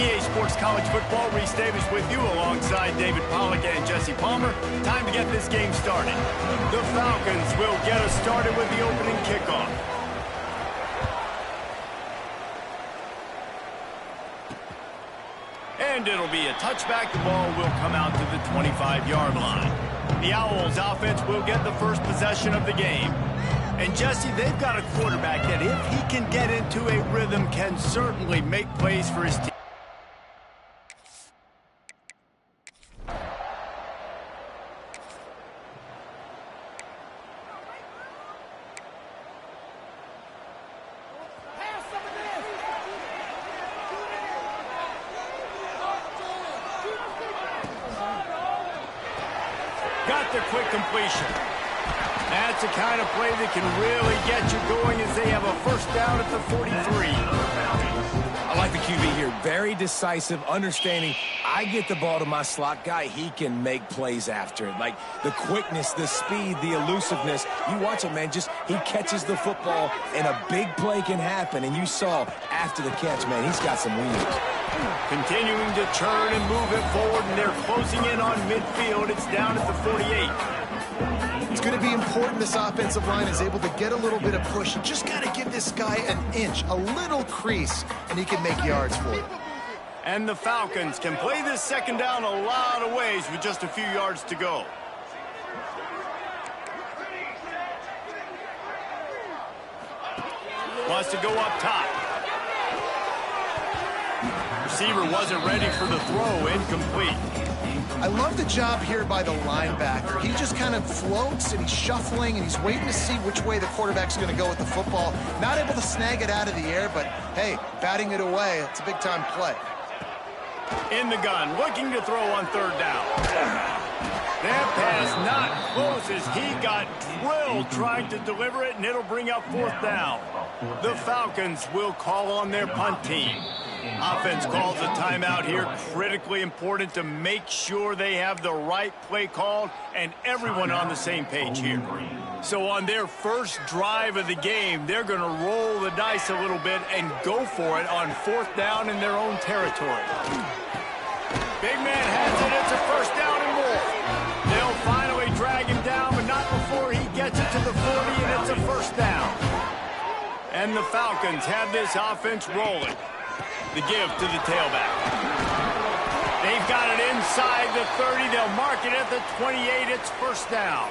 EA Sports College Football. Reese Davis with you alongside David Pollack and Jesse Palmer. Time to get this game started. The Falcons will get us started with the opening kickoff. And it'll be a touchback. The ball will come out to the 25-yard line. The Owls offense will get the first possession of the game. And Jesse, they've got a quarterback that if he can get into a rhythm can certainly make plays for his team. Got the quick completion. That's the kind of play that can really get you going as they have a first down at the 43. I like the QB here. Very decisive, understanding. I get the ball to my slot guy. He can make plays after it. Like the quickness, the speed, the elusiveness. You watch it, man. Just he catches the football and a big play can happen. And you saw after the catch, man, he's got some wheels. Continuing to turn and move it forward, and they're closing in on midfield. It's down at the 48. It's going to be important this offensive line is able to get a little bit of push. You just got to give this guy an inch, a little crease, and he can make yards for it. And the Falcons can play this second down a lot of ways with just a few yards to go. Wants to go up top. Receiver wasn't ready for the throw, incomplete. I love the job here by the linebacker. He just kind of floats, and he's shuffling, and he's waiting to see which way the quarterback's going to go with the football. Not able to snag it out of the air, but, hey, batting it away, it's a big-time play. In the gun, looking to throw on third down. That pass not close as he got drilled trying to deliver it, and it'll bring up fourth down. The Falcons will call on their punt team. Offense calls a timeout here. Critically important to make sure they have the right play called and everyone on the same page here. So on their first drive of the game, they're going to roll the dice a little bit and go for it on fourth down in their own territory. Big man has it. It's a first down and more. They'll finally drag him down, but not before he gets it to the 40, and it's a first down. And the Falcons have this offense rolling. The give to the tailback. They've got it inside the 30. They'll mark it at the 28. It's first down.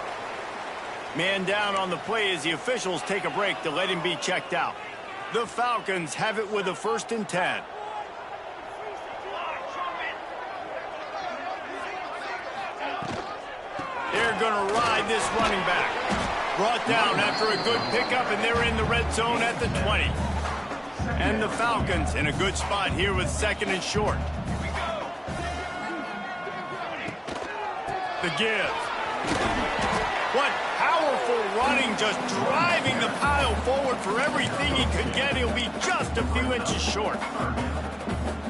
Man down on the play as the officials take a break to let him be checked out. The Falcons have it with a 1st and 10. They're going to ride this running back. Brought down after a good pickup, and they're in the red zone at the 20. And the Falcons in a good spot here with 2nd and short. The give. What powerful running, just driving the pile forward for everything he could get. He'll be just a few inches short.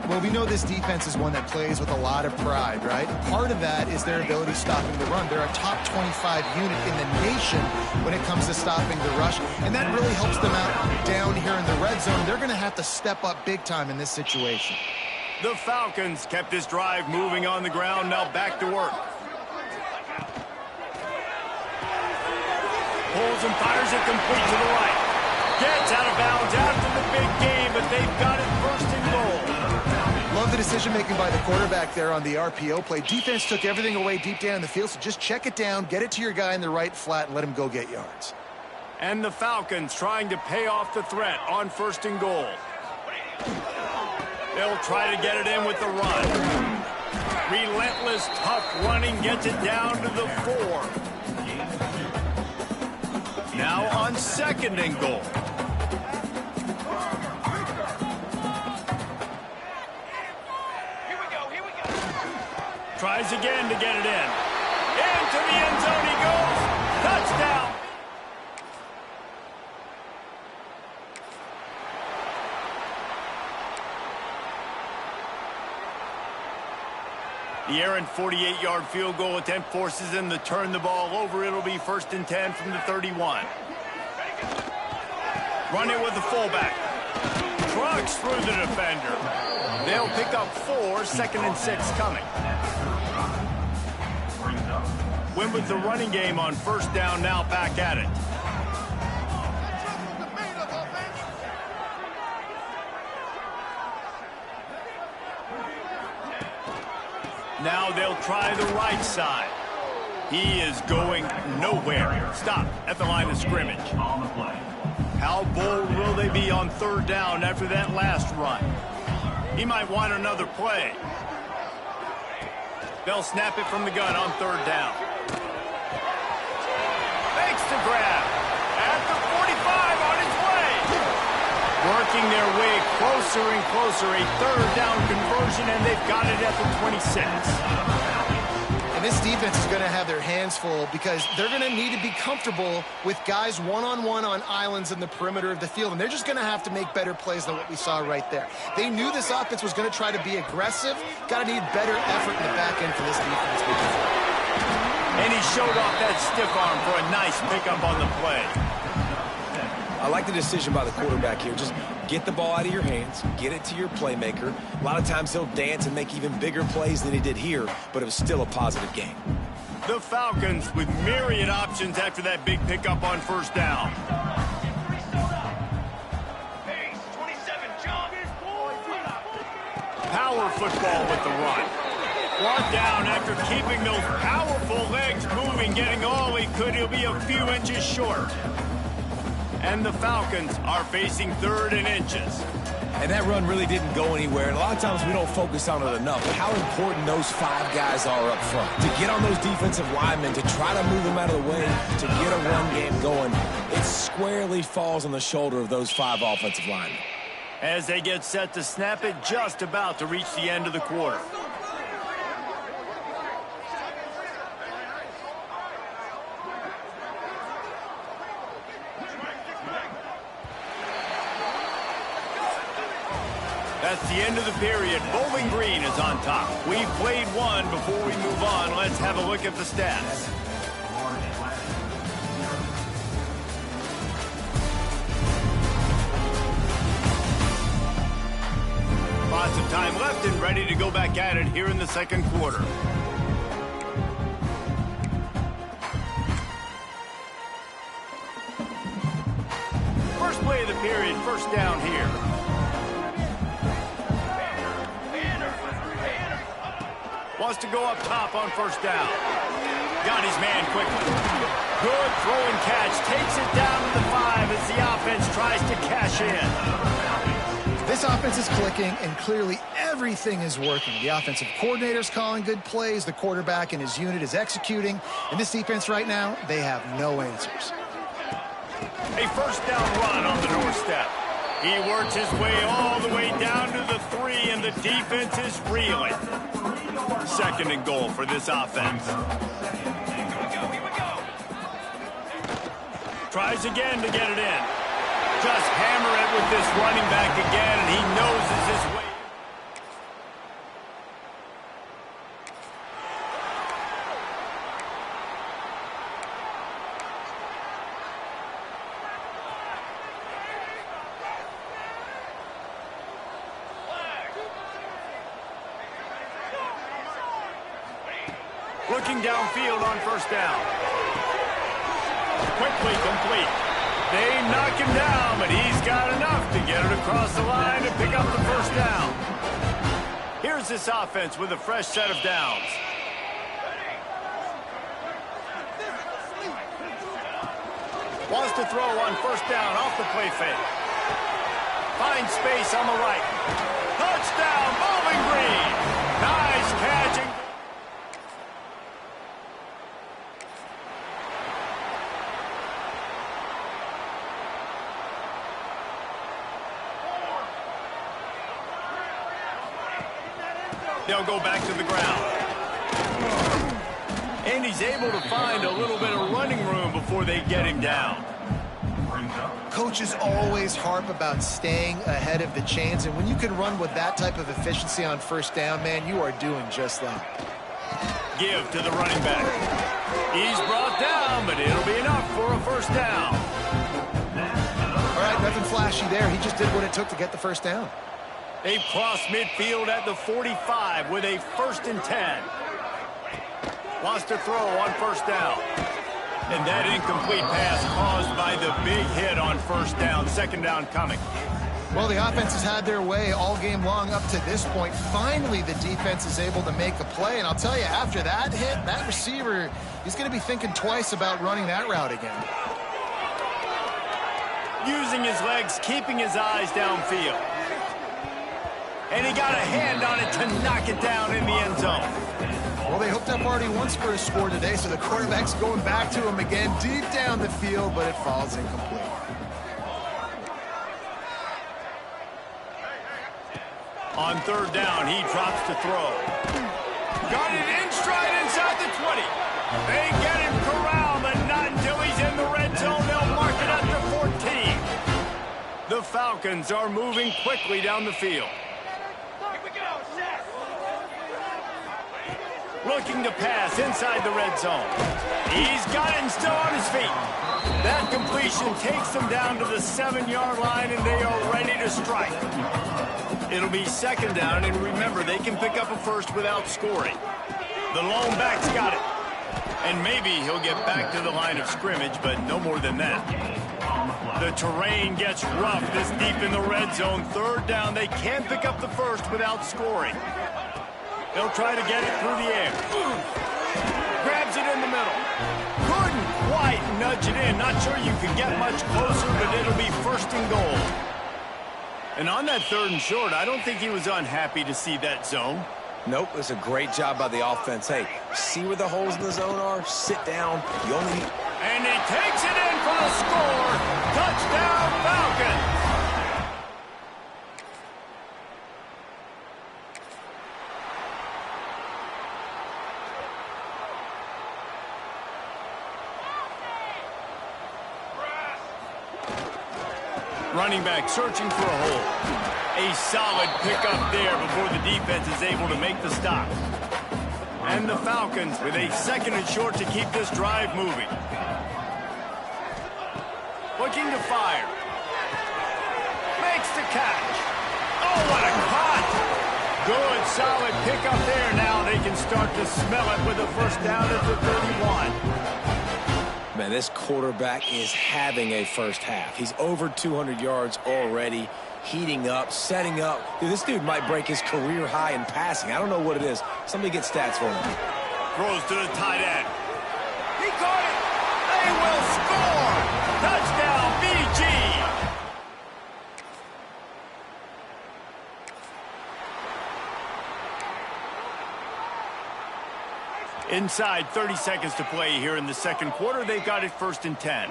Well, we know this defense is one that plays with a lot of pride, right? Part of that is their ability stopping the run. They're a top 25 unit in the nation when it comes to stopping the rush, and that really helps them out down here in the red zone. They're going to have to step up big time in this situation. The Falcons kept this drive moving on the ground. Now back to work. Pulls and fires it complete to the right. Gets out of bounds after the big game, but they've got it 1st and goal. Love the decision-making by the quarterback there on the RPO play. Defense took everything away deep down in the field, so just check it down, get it to your guy in the right flat, and let him go get yards. And the Falcons trying to pay off the threat on 1st and goal. They'll try to get it in with the run. Relentless, tough running gets it down to the 4. Now on 2nd and goal. Tries again to get it in. Into the end zone he goes. Touchdown. The errant 48-yard field goal attempt forces them to turn the ball over. It'll be 1st and 10 from the 31. Run it with the fullback. Trucks through the defender. They'll They'll pick up 4, 2nd and 6 coming. Win with the running game on 1st down, now back at it. Now they'll try the right side. He is going nowhere. Stop at the line of scrimmage. How bold will they be on 3rd down after that last run? He might want another play. They'll snap it from the gun on 3rd down. Makes the grab. At the 45 on his way. Working their way closer and closer. A 3rd down conversion, and they've got it at the 26. And this defense is going to have their hands full because they're going to need to be comfortable with guys one-on-one on islands in the perimeter of the field, and they're just going to have to make better plays than what we saw right there. They knew this offense was going to try to be aggressive. Got to need better effort in the back end for this defense. And he showed off that stiff arm for a nice pickup on the play. I like the decision by the quarterback here. Just get the ball out of your hands, get it to your playmaker. A lot of times he'll dance and make even bigger plays than he did here, but it was still a positive game. The Falcons with myriad options after that big pickup on 1st down. Power football with the run. Brought down after keeping those powerful legs moving, getting all he could. He'll be a few inches short. And the Falcons are facing 3rd and inches. And that run really didn't go anywhere. And a lot of times we don't focus on it enough. But how important those 5 guys are up front. To get on those defensive linemen, to try to move them out of the way, to get a run game going, it squarely falls on the shoulder of those 5 offensive linemen. As they get set to snap it, just about to reach the end of the quarter. That's the end of the period. Bowling Green is on top. We've played one. Before we move on, let's have a look at the stats. Lots of time left and ready to go back at it here in the 2nd quarter. First play of the period, 1st down here. Wants to go up top on 1st down. Got his man quickly. Good throw and catch. Takes it down to the 5 as the offense tries to cash in. This offense is clicking, and clearly everything is working. The offensive coordinator's calling good plays. The quarterback and his unit is executing. And this defense right now, they have no answers. A 1st down run on the doorstep. He works his way all the way down to the 3, and the defense is reeling. 2nd and goal for this offense. Tries again to get it in. Just hammer it with this running back again, and he knows it's his way. Looking downfield on 1st down. Quickly complete. They knock him down, but he's got enough to get it across the line and pick up the 1st down. Here's this offense with a fresh set of downs. Wants to throw on 1st down off the play fake. Finds space on the right. Touchdown, Bowling Green. Nice catching. They'll go back to the ground. And he's able to find a little bit of running room before they get him down. Coaches always harp about staying ahead of the chains, and when you can run with that type of efficiency on 1st down, man, you are doing just that. Give to the running back. He's brought down, but it'll be enough for a 1st down. All right, nothing flashy there. He just did what it took to get the 1st down. They cross midfield at the 45 with a 1st and 10. Wants to throw on 1st down. And that incomplete pass caused by the big hit on 1st down. 2nd down coming. Well, the offense has had their way all game long up to this point. Finally, the defense is able to make a play. And I'll tell you, after that hit, that receiver, he's going to be thinking twice about running that route again. Using his legs, keeping his eyes downfield. And he got a hand on it to knock it down in the end zone. Well, they hooked up already once for a score today, so the quarterback's going back to him again deep down the field, but it falls incomplete. On 3rd down, he drops to throw. Got it in stride inside the 20. They get him corralled, but not until he's in the red zone. They'll mark it at the 14. The Falcons are moving quickly down the field. Looking to pass inside the red zone. He's got it and still on his feet. That completion takes them down to the 7-yard line, and they are ready to strike. It'll be 2nd down, and remember, they can pick up a 1st without scoring. The lone back's got it. And maybe he'll get back to the line of scrimmage, but no more than that. The terrain gets rough this deep in the red zone. 3rd down, they can't pick up the 1st without scoring. They'll try to get it through the air. Grabs it in the middle. Couldn't quite nudge it in. Not sure you can get much closer, but it'll be 1st and goal. And on that 3rd and short, I don't think he was unhappy to see that zone. Nope, it's a great job by the offense. Hey, see where the holes in the zone are? Sit down. You only need... And he takes it in for the score. Touchdown, Falcons. Running back searching for a hole. A solid pickup there before the defense is able to make the stop. And the Falcons with a 2nd and short to keep this drive moving. Looking to fire. Makes the catch. Oh, what a cut! Good, solid pickup there. Now they can start to smell it with a 1st down at the 31. Man, this quarterback is having a 1st half. He's over 200 yards already, heating up, setting up. Dude, this dude might break his career high in passing. I don't know what it is. Somebody get stats for him. Throws to the tight end. He caught it. They will score. Touchdown, BG. Inside 30 seconds to play here in the 2nd quarter. They've got it 1st and 10.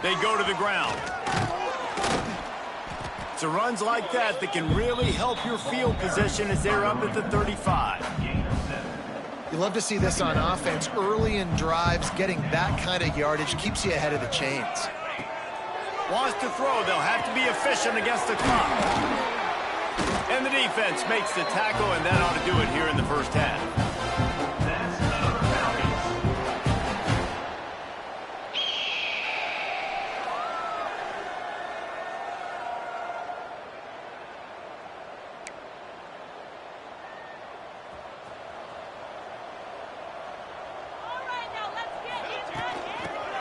They go to the ground. It's runs like that that can really help your field position as they're up at the 35. You love to see this on offense. Early in drives, getting that kind of yardage keeps you ahead of the chains. Wants to throw. They'll have to be efficient against the clock. And the defense makes the tackle, and that ought to do it here in the 1st half.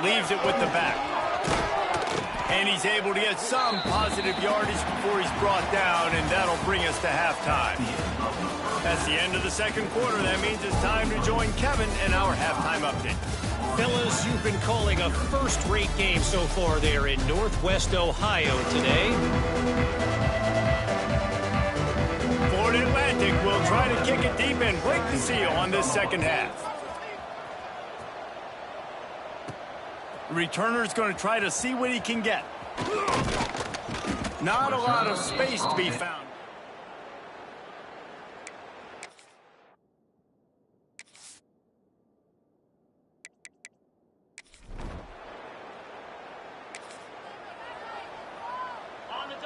Leaves it with the back. And he's able to get some positive yardage before he's brought down, and that'll bring us to halftime. That's the end of the 2nd quarter. That means it's time to join Kevin in our halftime update. Fellas, you've been calling a first-rate game so far there in Northwest Ohio today. Florida Atlantic will try to kick it deep and break the seal on this 2nd half. The returner's going to try to see what he can get. Not a lot of space to be found.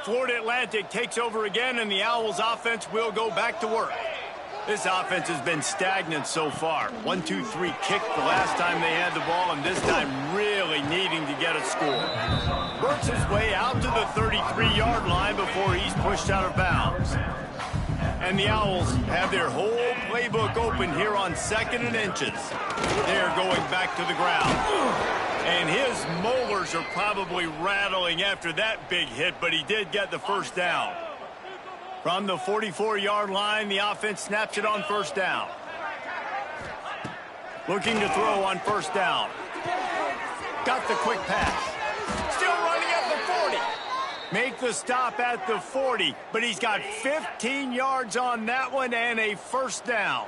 Florida Atlantic takes over again, and the Owls offense will go back to work. This offense has been stagnant so far. 1-2-3 kick the last time they had the ball, and this time really desperately needing to get a score. Works his way out to the 33-yard line before he's pushed out of bounds. And the Owls have their whole playbook open here on 2nd and inches. They're going back to the ground. And his molars are probably rattling after that big hit, but he did get the first down. From the 44-yard line, the offense snaps it on first down. Looking to throw on first down. Got the quick pass. Still running at the 40. Make the stop at the 40, but he's got 15 yards on that one and a first down.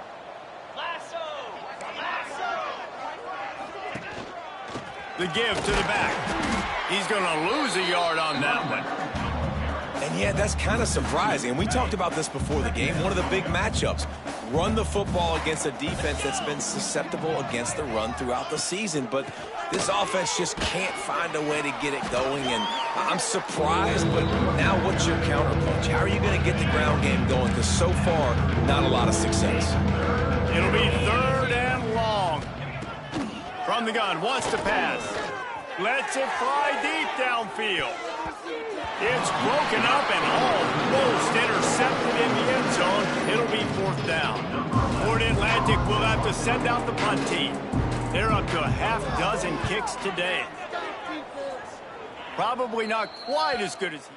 The give to the back. He's going to lose a yard on that one. And yeah, that's kind of surprising. And we talked about this before the game. One of the big matchups. Run the football against a defense that's been susceptible against the run throughout the season. But this offense just can't find a way to get it going. And I'm surprised, but now what's your counterpunch? How are you going to get the ground game going? Because so far, not a lot of success. It'll be 3rd and long. From the gun, wants to pass. Lets it fly deep downfield. It's broken up and almost intercepted in the end zone. It'll be 4th down. Florida Atlantic will have to send out the punt team. They're up to a half-dozen kicks today. Probably not quite as good as he.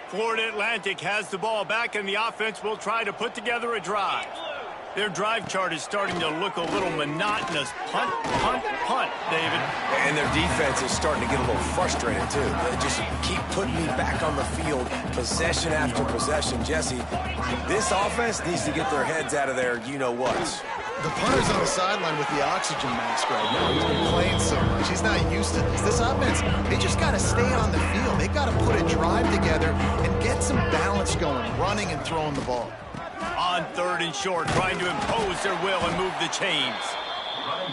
Florida Atlantic has the ball back, and the offense will try to put together a drive. Their drive chart is starting to look a little monotonous. Punt, punt, punt, David. And their defense is starting to get a little frustrated, too. They just keep putting me back on the field, possession after possession. Jesse, this offense needs to get their heads out of their you-know-whats. The punter's on the sideline with the oxygen mask right now. He's been playing so much. He's not used to this. This offense, they just got to stay on the field. They got to put a drive together and get some balance going, running and throwing the ball. On 3rd and short, trying to impose their will and move the chains.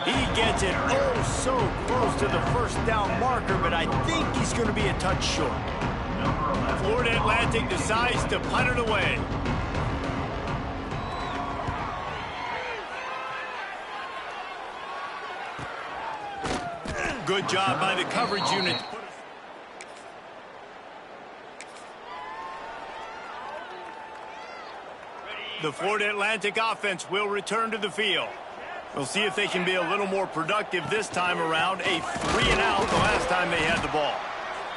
He gets it so close to the first down marker, but I think he's going to be a touch short. Florida Atlantic decides to punt it away. Good job by the coverage unit. The Florida Atlantic offense will return to the field. We'll see if they can be a little more productive this time around. A 3-and-out the last time they had the ball.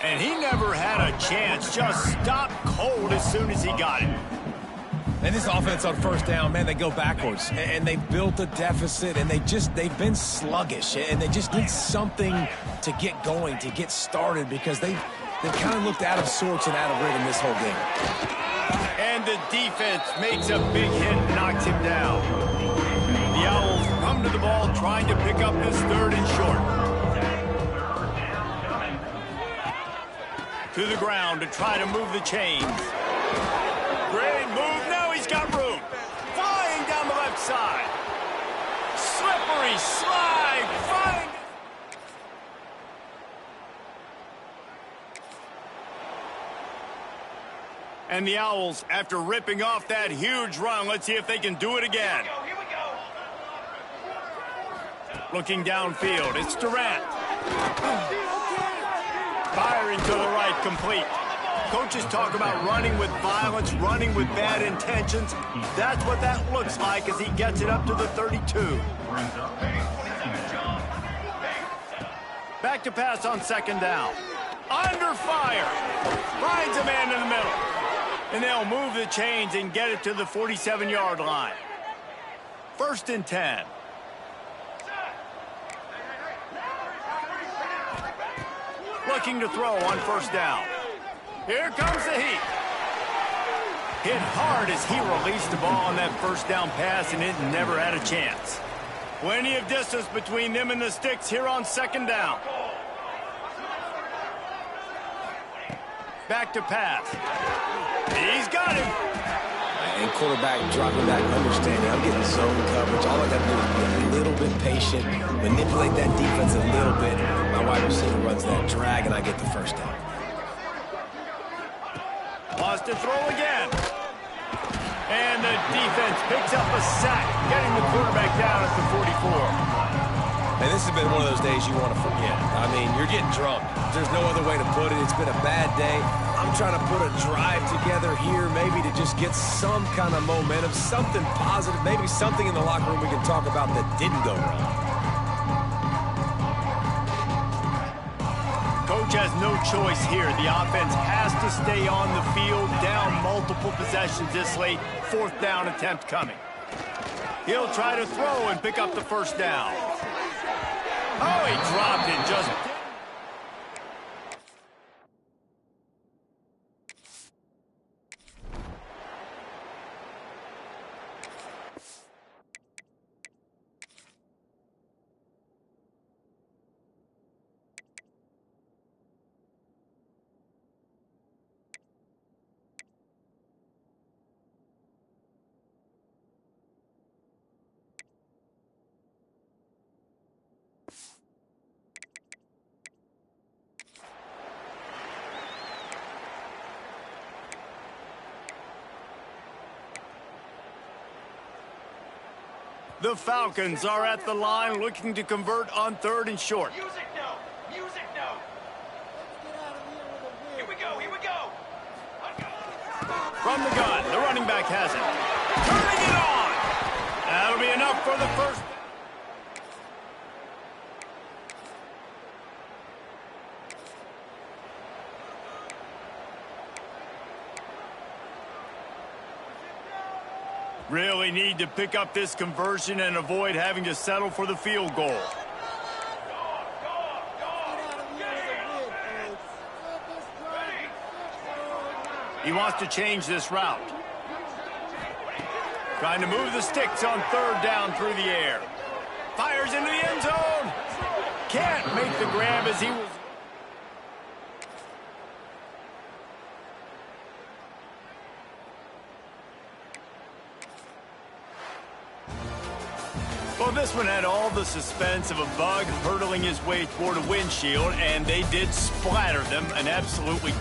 And he never had a chance. Just stopped cold as soon as he got it. And this offense on first down, man, they go backwards. And they built a deficit, and they've been sluggish. And they just need something to get going, to get started, because they've kind of looked out of sorts and out of rhythm this whole game. And the defense makes a big hit and knocks him down. The Owls come to the ball trying to pick up this 3rd and short. To the ground to try to move the chains. Great move. Now he's got room. Flying down the left side. Slippery slide. Flying. And the Owls, after ripping off that huge run, let's see if they can do it again. Here we go. Looking downfield, it's Durant. Firing to the right, complete. Coaches talk about running with violence, running with bad intentions. That's what that looks like as he gets it up to the 32. Back to pass on 2nd down. Under fire. Finds a man in the middle. And they'll move the chains and get it to the 47-yard line. 1st and 10. Looking to throw on first down. Here comes the heat. Hit hard as he released the ball on that first down pass, and it never had a chance. Plenty of distance between them and the sticks here on 2nd down. Back to pass. He's got him. And quarterback dropping back, understanding I'm getting zone coverage. All I got to do is be a little bit patient, manipulate that defense a little bit. My wide receiver runs that drag, and I get the first down. Wants to throw again. And the defense picks up a sack, getting the quarterback down at the 44. And this has been one of those days you want to forget. I mean, you're getting drunk. There's no other way to put it. It's been a bad day. I'm trying to put a drive together here, maybe to just get some kind of momentum, something positive, maybe something in the locker room we can talk about that didn't go wrong. Coach has no choice here. The offense has to stay on the field, down multiple possessions this late. 4th down attempt coming. He'll try to throw and pick up the 1st down. Oh, he dropped it just... The Falcons are at the line looking to convert on 3rd and short. Music no! Music no! Here we go, here we go! From the gun, the running back has it. Turning it on! That'll be enough for the 1st. Really need to pick up this conversion and avoid having to settle for the field goal. He wants to change this route. Trying to move the sticks on 3rd down through the air. Fires into the end zone. Can't make the grab as he was... Well, this one had all the suspense of a bug hurtling his way toward a windshield, and they did splatter them an absolutely